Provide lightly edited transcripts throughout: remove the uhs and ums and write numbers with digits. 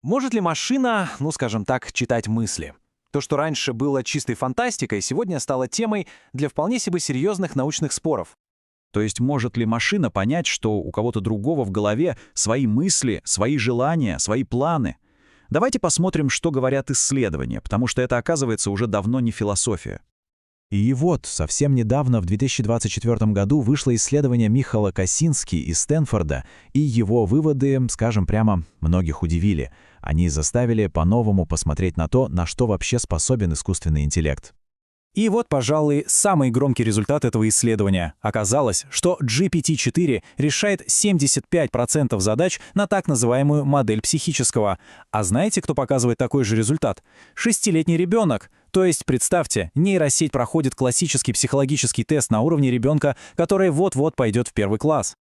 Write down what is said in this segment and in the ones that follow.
Может ли машина, ну скажем так, читать мысли? То, что раньше было чистой фантастикой, сегодня стало темой для вполне себе серьезных научных споров. То есть может ли машина понять, что у кого-то другого в голове свои мысли, свои желания, свои планы? Давайте посмотрим, что говорят исследования, потому что это, оказывается, уже давно не философия. И вот, совсем недавно, в 2024 году, вышло исследование Михала Косински из Стэнфорда, и его выводы, скажем прямо, многих удивили. Они заставили по-новому посмотреть на то, на что вообще способен искусственный интеллект. И вот, пожалуй, самый громкий результат этого исследования. Оказалось, что GPT-4 решает 75% задач на так называемую модель психического. А знаете, кто показывает такой же результат? 6-летний ребенок. То есть, представьте, нейросеть проходит классический психологический тест на уровне ребенка, который вот-вот пойдет в первый класс.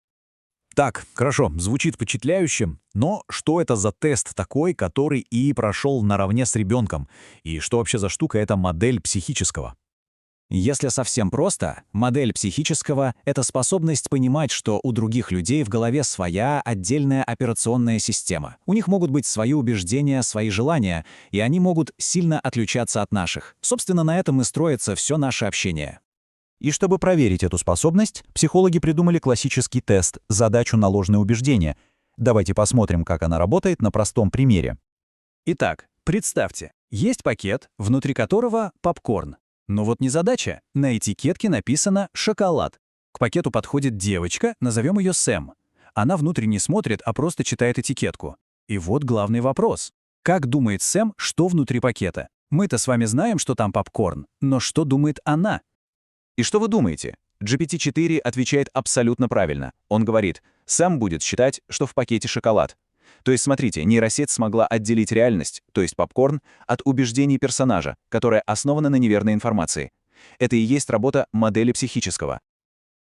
Так, хорошо, звучит впечатляюще, но что это за тест такой, который и прошел наравне с ребенком? И что вообще за штука эта модель психического? Если совсем просто, модель психического — это способность понимать, что у других людей в голове своя отдельная операционная система. У них могут быть свои убеждения, свои желания, и они могут сильно отличаться от наших. Собственно, на этом и строится все наше общение. И чтобы проверить эту способность, психологи придумали классический тест «Задачу на ложные убеждения». Давайте посмотрим, как она работает на простом примере. Итак, представьте, есть пакет, внутри которого попкорн. Но вот незадача. На этикетке написано «шоколад». К пакету подходит девочка, назовем ее Сэм. Она внутрь не смотрит, а просто читает этикетку. И вот главный вопрос. Как думает Сэм, что внутри пакета? Мы-то с вами знаем, что там попкорн, но что думает она? И что вы думаете? GPT-4 отвечает абсолютно правильно. Он говорит, Сэм будет считать, что в пакете шоколад. То есть, смотрите, нейросеть смогла отделить реальность, то есть попкорн, от убеждений персонажа, которая основана на неверной информации. Это и есть работа модели психического.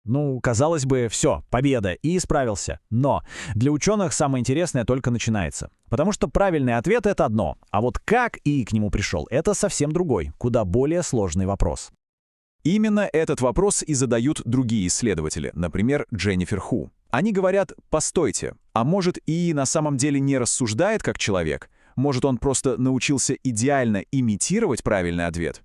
Ну, казалось бы, все, победа, и справился. Но для ученых самое интересное только начинается. Потому что правильный ответ — это одно, а вот как ИИ к нему пришел — это совсем другой, куда более сложный вопрос. Именно этот вопрос и задают другие исследователи, например, Дженнифер Ху. Они говорят, постойте, а может ИИ на самом деле не рассуждает как человек? Может он просто научился идеально имитировать правильный ответ?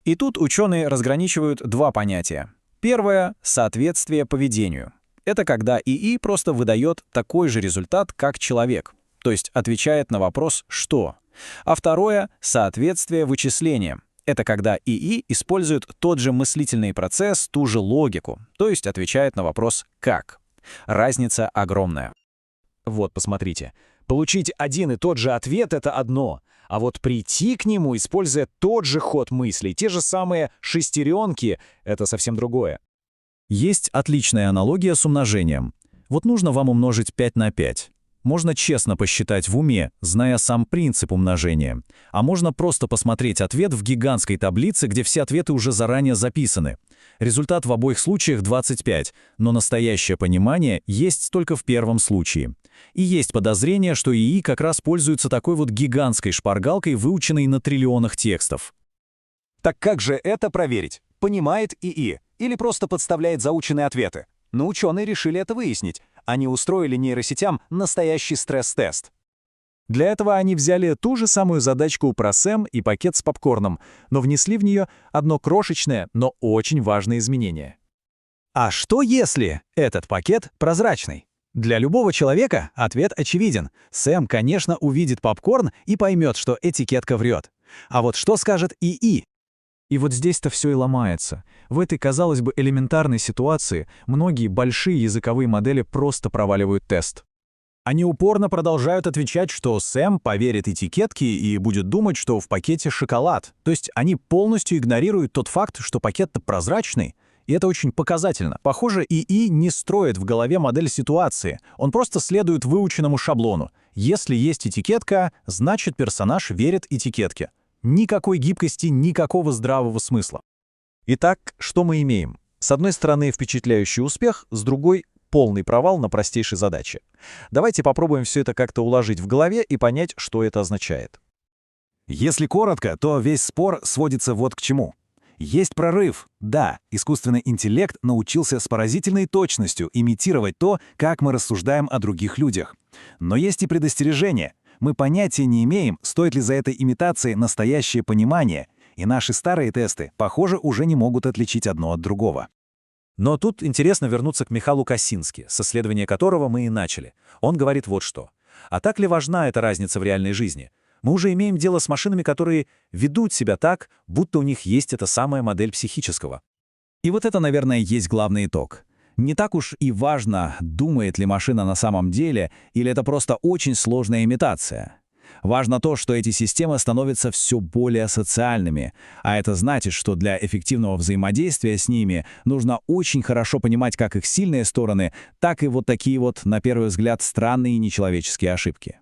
И тут ученые разграничивают два понятия. Первое — соответствие поведению. Это когда ИИ просто выдает такой же результат, как человек, то есть отвечает на вопрос «что?». А второе — соответствие вычислениям. Это когда ИИ использует тот же мыслительный процесс, ту же логику, то есть отвечает на вопрос «как?». Разница огромная. Вот, посмотрите. Получить один и тот же ответ — это одно, а вот прийти к нему, используя тот же ход мыслей, те же самые шестеренки — это совсем другое. Есть отличная аналогия с умножением. Вот нужно вам умножить 5 на 5. Можно честно посчитать в уме, зная сам принцип умножения. А можно просто посмотреть ответ в гигантской таблице, где все ответы уже заранее записаны. Результат в обоих случаях 25, но настоящее понимание есть только в первом случае. И есть подозрение, что ИИ как раз пользуется такой вот гигантской шпаргалкой, выученной на триллионах текстов. Так как же это проверить? Понимает ИИ или просто подставляет заученные ответы? Но ученые решили это выяснить. Они устроили нейросетям настоящий стресс-тест. Для этого они взяли ту же самую задачку про Сэм и пакет с попкорном, но внесли в нее одно крошечное, но очень важное изменение. А что если этот пакет прозрачный? Для любого человека ответ очевиден. Сэм, конечно, увидит попкорн и поймет, что этикетка врет. А вот что скажет ИИ? И вот здесь-то все и ломается. В этой, казалось бы, элементарной ситуации многие большие языковые модели просто проваливают тест. Они упорно продолжают отвечать, что Сэм поверит этикетке и будет думать, что в пакете шоколад. То есть они полностью игнорируют тот факт, что пакет-то прозрачный. И это очень показательно. Похоже, ИИ не строит в голове модель ситуации. Он просто следует выученному шаблону. Если есть этикетка, значит персонаж верит этикетке. Никакой гибкости, никакого здравого смысла. Итак, что мы имеем? С одной стороны, впечатляющий успех, с другой — полный провал на простейшей задаче. Давайте попробуем все это как-то уложить в голове и понять, что это означает. Если коротко, то весь спор сводится вот к чему. Есть прорыв. Да, искусственный интеллект научился с поразительной точностью имитировать то, как мы рассуждаем о других людях. Но есть и предостережение. Мы понятия не имеем, стоит ли за этой имитацией настоящее понимание, и наши старые тесты, похоже, уже не могут отличить одно от другого. Но тут интересно вернуться к Михалу Косински, с исследования которого мы и начали. Он говорит вот что. А так ли важна эта разница в реальной жизни? Мы уже имеем дело с машинами, которые ведут себя так, будто у них есть эта самая модель психического. И вот это, наверное, есть главный итог. Не так уж и важно, думает ли машина на самом деле, или это просто очень сложная имитация. Важно то, что эти системы становятся все более социальными, а это значит, что для эффективного взаимодействия с ними нужно очень хорошо понимать как их сильные стороны, так и вот такие вот, на первый взгляд, странные и нечеловеческие ошибки.